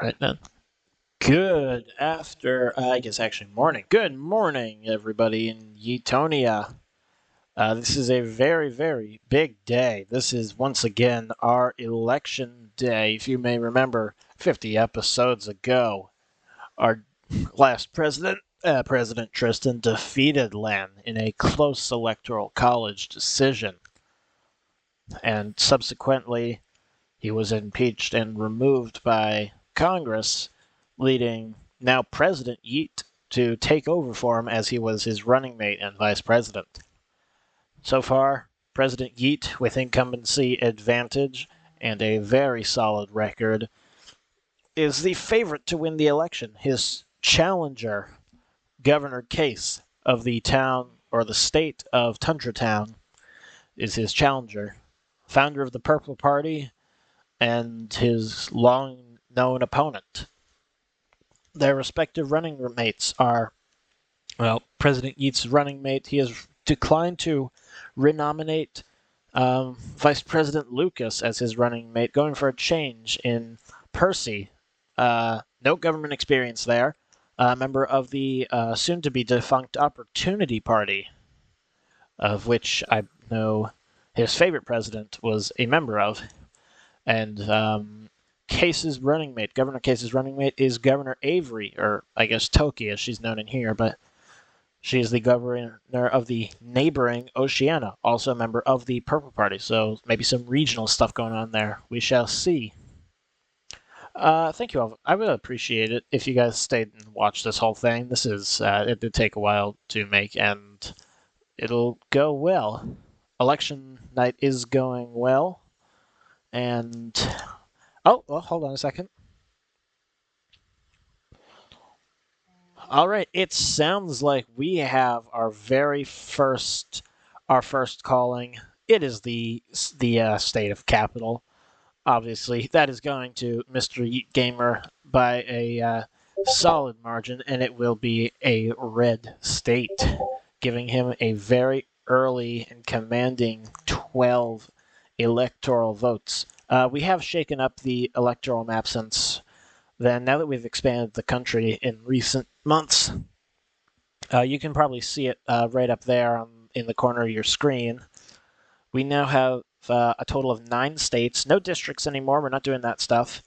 right then. Good I guess actually morning. Good morning, everybody in Yetonia. This is a very, very big day. This is once again our election day. If you may remember, 50 episodes ago, our last president, President Tristan, defeated Len in a close electoral college decision. And subsequently, he was impeached and removed by Congress, leading now President Yeet to take over for him as he was his running mate and vice president. So far, President Yeet, with incumbency advantage and a very solid record, is the favorite to win the election. His challenger, Governor Case of the town or the state of Tundra Town, is his challenger. Founder of the Purple Party and his long known opponent. Their respective running mates are, well, President Yeat's running mate, he has declined to renominate Vice President Lucas as his running mate, going for a change in Percy. No government experience there. Member of the soon to be defunct Opportunity Party, of which I know his favorite president was a member of. And Case's running mate, Governor Case's running mate, is Governor Avery, or I guess Toki as she's known in here, but she is the governor of the neighboring Oceania, also a member of the Purple Party, so maybe some regional stuff going on there. We shall see. Thank you all. I would appreciate it if you guys stayed and watched this whole thing. This is, it did take a while to make, and it'll go well. Election night is going well, and oh, well, hold on a second. All right, it sounds like we have our first calling. It is the state of capital. Obviously, that is going to Mr. Yeet Gamer by a solid margin, and it will be a red state, giving him a very early and commanding 12 electoral votes. We have shaken up the electoral map since then. Now that we've expanded the country in recent months, you can probably see it right up there in the corner of your screen. We now have a total of 9 states. No districts anymore. We're not doing that stuff.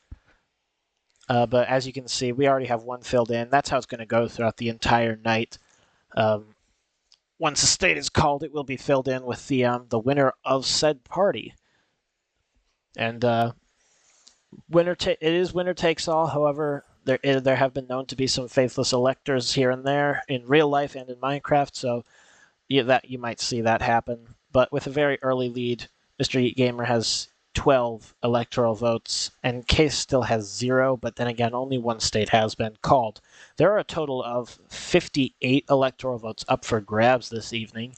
But as you can see, we already have one filled in. That's how it's going to go throughout the entire night. Once a state is called, it will be filled in with the winner of said party. And it is winner takes all. However, there have been known to be some faithless electors here and there in real life and in Minecraft, so you might see that happen. But with a very early lead, Mr. Yeet Gamer has 12 electoral votes, and Case still has 0, but then again, only one state has been called. There are a total of 58 electoral votes up for grabs this evening,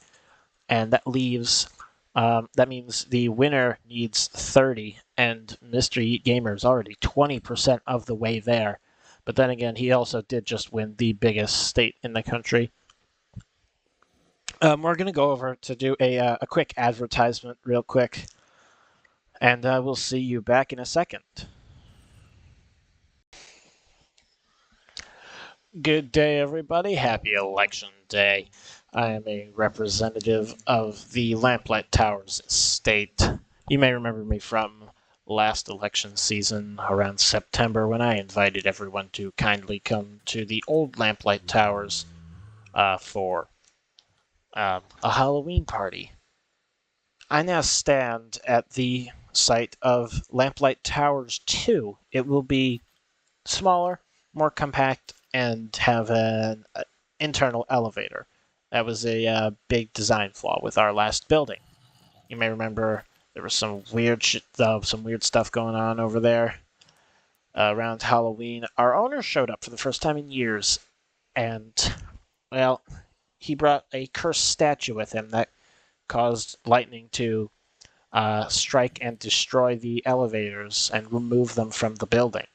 and that leaves... that means the winner needs 30, and Mr. Yeet Gamer is already 20% of the way there. But then again, he also did just win the biggest state in the country. We're going to go over to do a quick advertisement real quick, and we'll see you back in a second. Good day, everybody. Happy Election Day. I am a representative of the Lamplight Towers estate. You may remember me from last election season around September when I invited everyone to kindly come to the old Lamplight Towers for a Halloween party. I now stand at the site of Lamplight Towers 2. It will be smaller, more compact, and have an internal elevator. That was a big design flaw with our last building. You may remember there was some weird stuff going on over there around Halloween. Our owner showed up for the first time in years, and, well, he brought a cursed statue with him that caused lightning to strike and destroy the elevators and remove them from the building.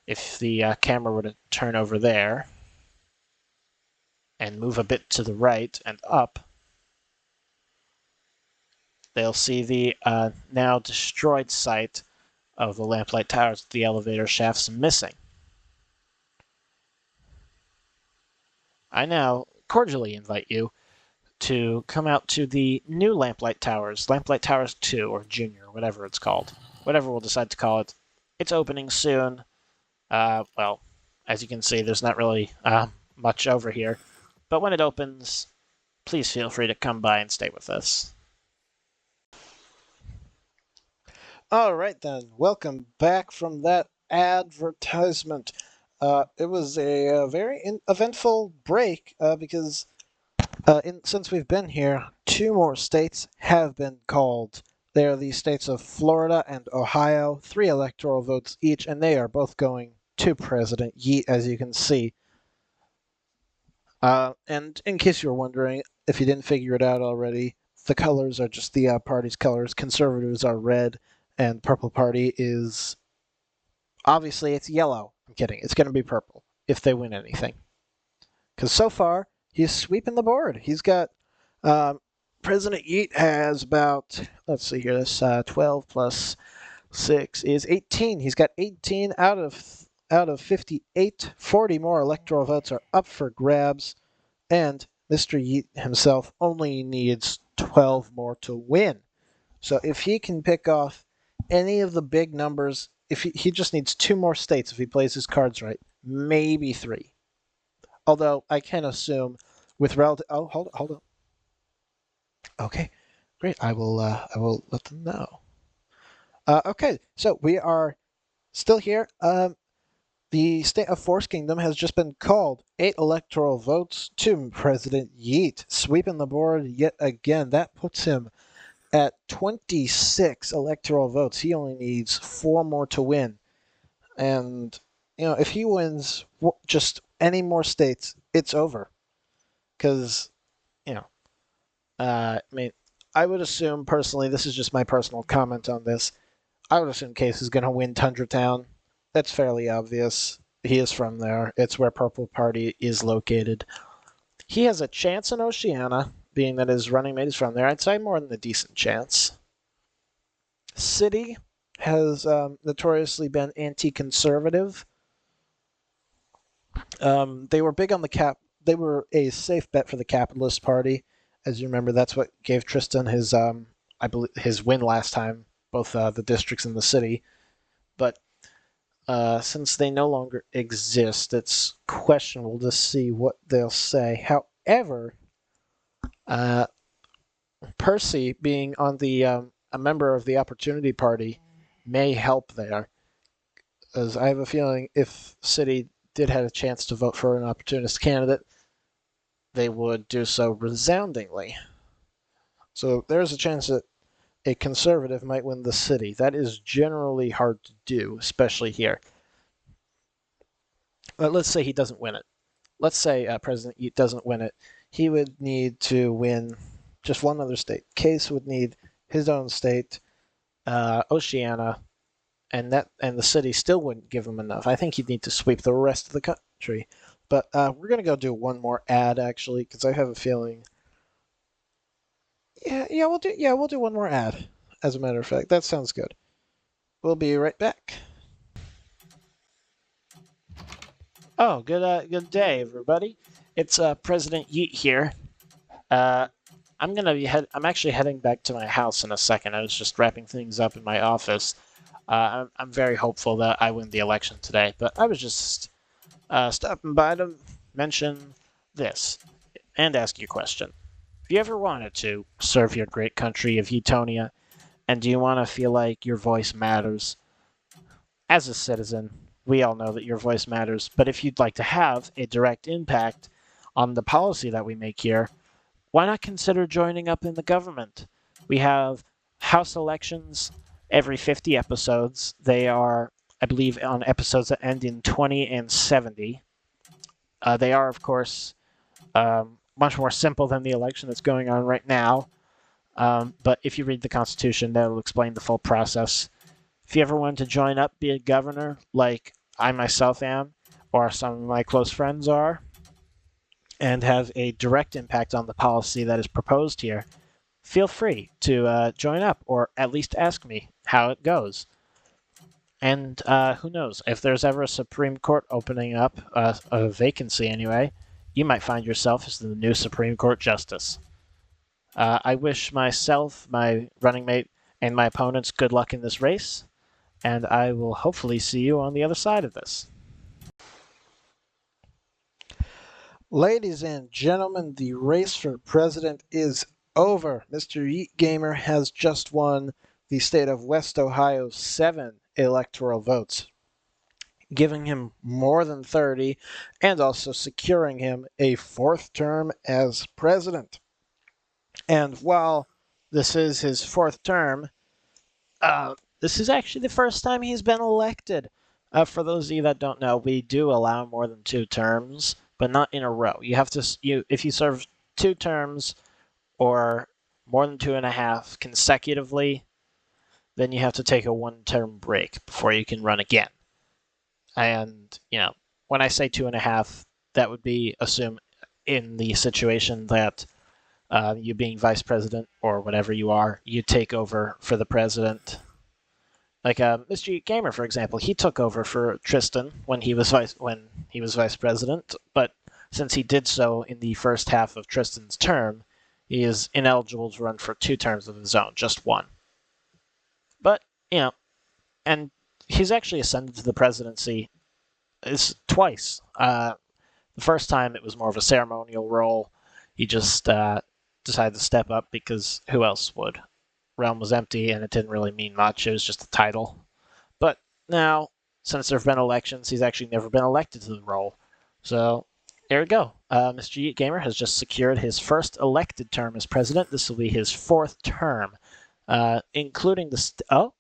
If the camera were to turn over there and move a bit to the right and up, they'll see the now destroyed site of the Lamplight Towers with the elevator shafts missing. I now cordially invite you to come out to the new Lamplight Towers, Lamplight Towers 2, or Junior, whatever it's called. Whatever we'll decide to call it. It's opening soon. Well, as you can see, there's not really much over here. But when it opens, please feel free to come by and stay with us. All right, then. Welcome back from that advertisement. It was a very eventful break because since we've been here, 2 more states have been called. They are the states of Florida and Ohio, 3 electoral votes each, and they are both going to President Yeet, as you can see. And in case you were wondering, if you didn't figure it out already, the colors are just the party's colors. Conservatives are red, and Purple Party is... Obviously, it's yellow. I'm kidding. It's going to be purple, if they win anything. Because so far, he's sweeping the board. He's got... President Yeet has about... Let's see here. This 12 plus 6 is 18. He's got 18 out of 58. 40 more electoral votes are up for grabs, and Mr. Yeet himself only needs 12 more to win. So if he can pick off any of the big numbers, if he just needs 2 more states if he plays his cards right, maybe 3. Although I can assume with relative... Oh, hold on. Okay, great. I will let them know. Okay, so we are still here. The state of Force Kingdom has just been called. 8 electoral votes to President Yeet, sweeping the board yet again. That puts him at 26 electoral votes. He only needs 4 more to win. And, if he wins just any more states, it's over. Because, I would assume, personally, this is just my personal comment on this, I would assume Case is going to win Tundra Town. That's fairly obvious. He is from there. It's where Purple Party is located. He has a chance in Oceania, being that his running mate is from there. I'd say more than a decent chance. City has notoriously been anti-conservative. They were big on the cap. They were a safe bet for the Capitalist Party. As you remember, that's what gave Tristan his, I believe, his win last time, both the districts and the city. But since they no longer exist, it's questionable to see what they'll say. However, Percy, being on the a member of the Opportunity Party, may help there. As I have a feeling if City did have a chance to vote for an opportunist candidate, they would do so resoundingly. So there's a chance that a conservative might win the city. That is generally hard to do, especially here. But let's say he doesn't win it. Let's say President Yeet doesn't win it. He would need to win just one other state. Case would need his own state, Oceania, and the city still wouldn't give him enough. I think he'd need to sweep the rest of the country. But we're going to go do one more ad, actually, because I have a feeling... Yeah, we'll do one more ad, as a matter of fact. That sounds good. We'll be right back. Oh, good day, everybody. It's President Yeet here. I'm actually heading back to my house in a second. I was just wrapping things up in my office. I'm very hopeful that I win the election today, but I was just stopping by to mention this and ask you a question. If you ever wanted to serve your great country of Etonia, and do you want to feel like your voice matters? As a citizen, we all know that your voice matters, but if you'd like to have a direct impact on the policy that we make here, why not consider joining up in the government? We have House elections every 50 episodes. They are, I believe, on episodes that end in 20 and 70. They are, of course, much more simple than the election that's going on right now. But if you read the Constitution, that'll explain the full process. If you ever wanted to join up, be a governor, like I myself am, or some of my close friends are, and have a direct impact on the policy that is proposed here, feel free to join up, or at least ask me how it goes. And who knows, if there's ever a Supreme Court opening up, a vacancy anyway, you might find yourself as the new Supreme Court Justice. I wish myself, my running mate, and my opponents good luck in this race, and I will hopefully see you on the other side of this. Ladies and gentlemen, the race for president is over. Mr. Yeet Gamer has just won the state of West Ohio's 7 electoral votes, giving him more than 30 and also securing him a 4th term as president. And while this is his 4th term, this is actually the first time he's been elected. For those of you that don't know, we do allow more than 2 terms, but not in a row. You have to, if you serve 2 terms or more than 2.5 consecutively, then you have to take a 1-term break before you can run again. And, when I say 2.5, that would be assume in the situation that you being vice president or whatever you are, you take over for the president. Like Mr. Yeet Gamer, for example, he took over for Tristan when he was vice president, but since he did so in the first half of Tristan's term, he is ineligible to run for 2 terms of his own, just 1. But and he's actually ascended to the presidency twice. The first time it was more of a ceremonial role. He just decided to step up because who else would? Realm was empty and it didn't really mean much. It was just a title. But now, since there have been elections, he's actually never been elected to the role. So there we go. Mr. Yeet Gamer has just secured his first elected term as president. This will be his 4th term, including the... oh,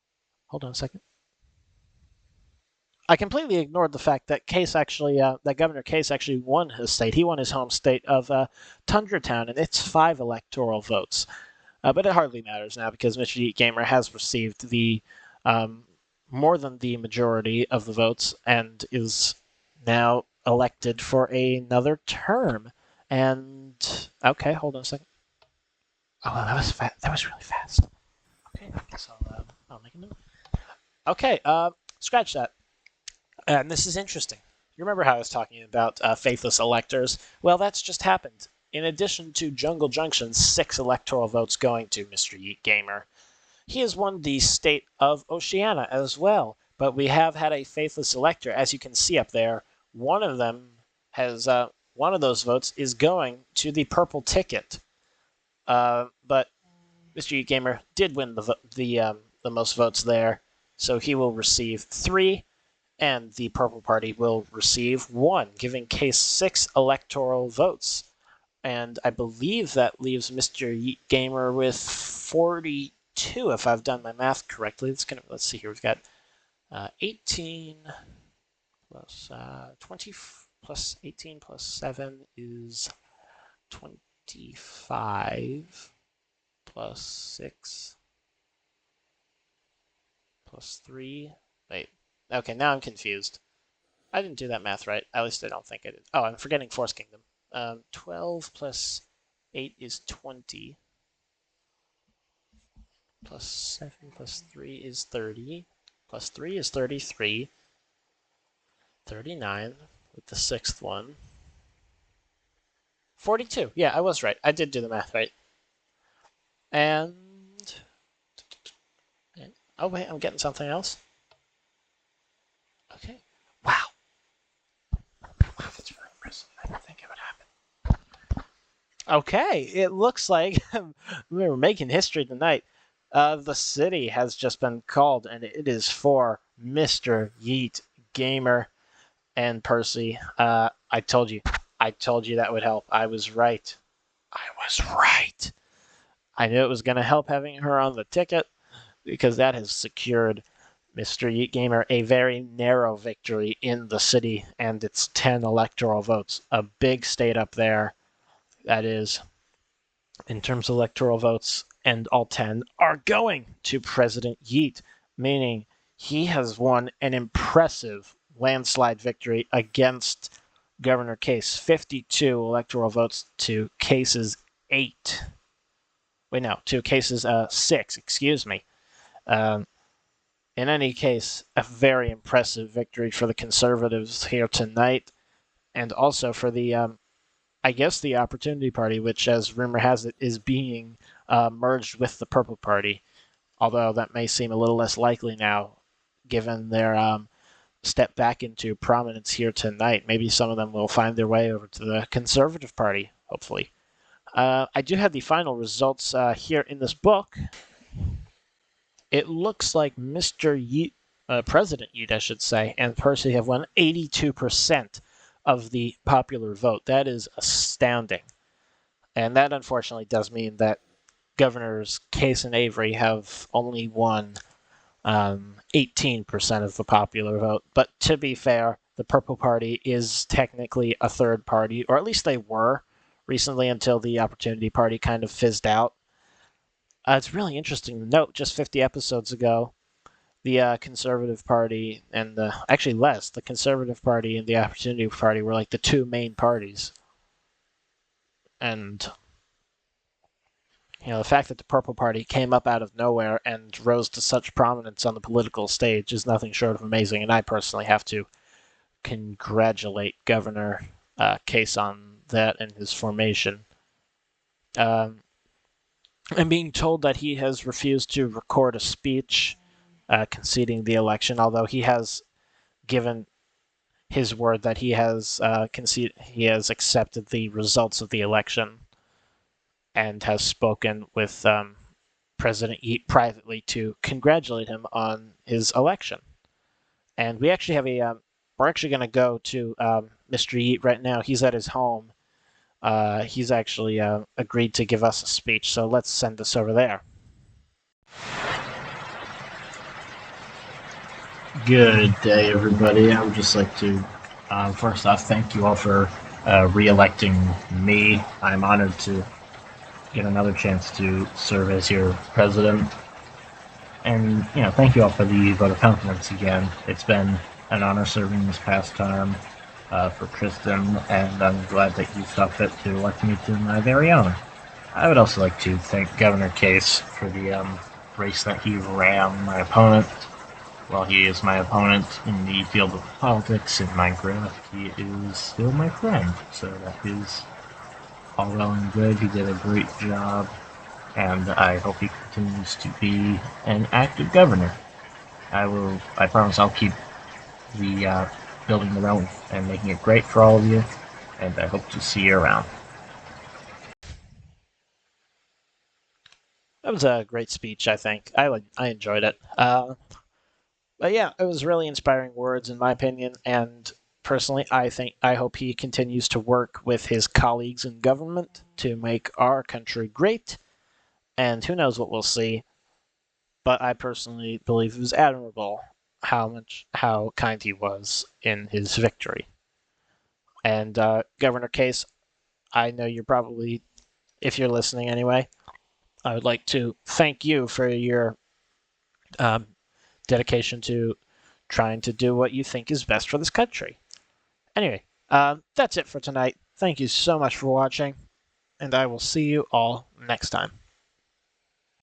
hold on a second. I completely ignored the fact that that Governor Case actually won his state. He won his home state of Tundra Town, and it's 5 electoral votes. But it hardly matters now because Mr. Yeet Gamer has received the more than the majority of the votes and is now elected for another term. And okay, hold on a second. Oh, that was that was really fast. Okay, I guess I'll make a note. Okay, scratch that. And this is interesting. You remember how I was talking about faithless electors? Well, that's just happened. In addition to Jungle Junction's 6 electoral votes going to Mr. Yeet Gamer, he has won the state of Oceania as well. But we have had a faithless elector, as you can see up there. One of them has one of those votes is going to the purple ticket. But Mr. Yeet Gamer did win the most votes there, so he will receive 3. And the Purple Party will receive 1, giving Case 6 electoral votes. And I believe that leaves Mr. Yeet Gamer with 42, if I've done my math correctly. Let's see here. We've got 18 plus 20 plus 18 plus 7 is 25 plus 6 plus 3. Wait. Okay, now I'm confused. I didn't do that math right. At least I don't think I did. Oh, I'm forgetting Force Kingdom. 12 plus 8 is 20. Plus 7 plus 3 is 30. Plus 3 is 33. 39 with the 6th one. 42. Yeah, I was right. I did do the math right. And... oh, wait, I'm getting something else. Okay. Wow. Wow, that's really impressive. I didn't think it would happen. Okay, it looks like we're making history tonight. The city has just been called, and it is for Mr. Yeet Gamer and Percy. I told you that would help. I was right. I knew it was going to help having her on the ticket because that has secured Mr. Yeet Gamer a very narrow victory in the city and its 10 electoral votes. A big state up there, that is, in terms of electoral votes, and all 10 are going to President Yeet, meaning he has won an impressive landslide victory against Governor Case. 52 electoral votes to Case's 8. Wait, no, to Case's 6, excuse me. In any case, a very impressive victory for the Conservatives here tonight, and also for the I guess the Opportunity Party, which, as rumor has it, is being merged with the Purple Party. Although that may seem a little less likely now, given their step back into prominence here tonight. Maybe some of them will find their way over to the Conservative Party, hopefully. I do have the final results here in this book. It looks like Mr. Yeet, President Yeet, I should say, and Percy have won 82% of the popular vote. That is astounding. And that unfortunately does mean that Governors Case and Avery have only won 18% of the popular vote. But to be fair, the Purple Party is technically a third party, or at least they were recently until the Opportunity Party kind of fizzed out. It's really interesting to note, just 50 episodes ago, the Conservative Party and the Conservative Party and the Opportunity Party were like the two main parties. And the fact that the Purple Party came up out of nowhere and rose to such prominence on the political stage is nothing short of amazing, and I personally have to congratulate Governor Case on that and his formation. I'm being told that he has refused to record a speech conceding the election, although he has given his word that he has accepted the results of the election and has spoken with President Yeet privately to congratulate him on his election. And we actually have we're actually going to go to Mr. Yeet right now. He's at his home. He's actually agreed to give us a speech, so let's send this over there. Good day, everybody. I would just like to, first off, thank you all for re-electing me. I'm honored to get another chance to serve as your president. And, thank you all for the vote of confidence again. It's been an honor serving this past term for Tristan, and I'm glad that you saw fit to elect me to my very own. I would also like to thank Governor Case for the race that he ran my opponent. While he is my opponent in the field of politics in Minecraft, he is still my friend, so that is all well and good. He did a great job, and I hope he continues to be an active governor. I promise I'll keep the building the realm and making it great for all of you, and I hope to see you around. That was a great speech, I think. I enjoyed it. But yeah, it was really inspiring words, in my opinion, and personally, I hope he continues to work with his colleagues in government to make our country great, and who knows what we'll see. But I personally believe it was admirable how kind he was in his victory. And Governor Case, I know you're probably, if you're listening anyway, I would like to thank you for your dedication to trying to do what you think is best for this country. Anyway, that's it for tonight. Thank you so much for watching, and I will see you all next time.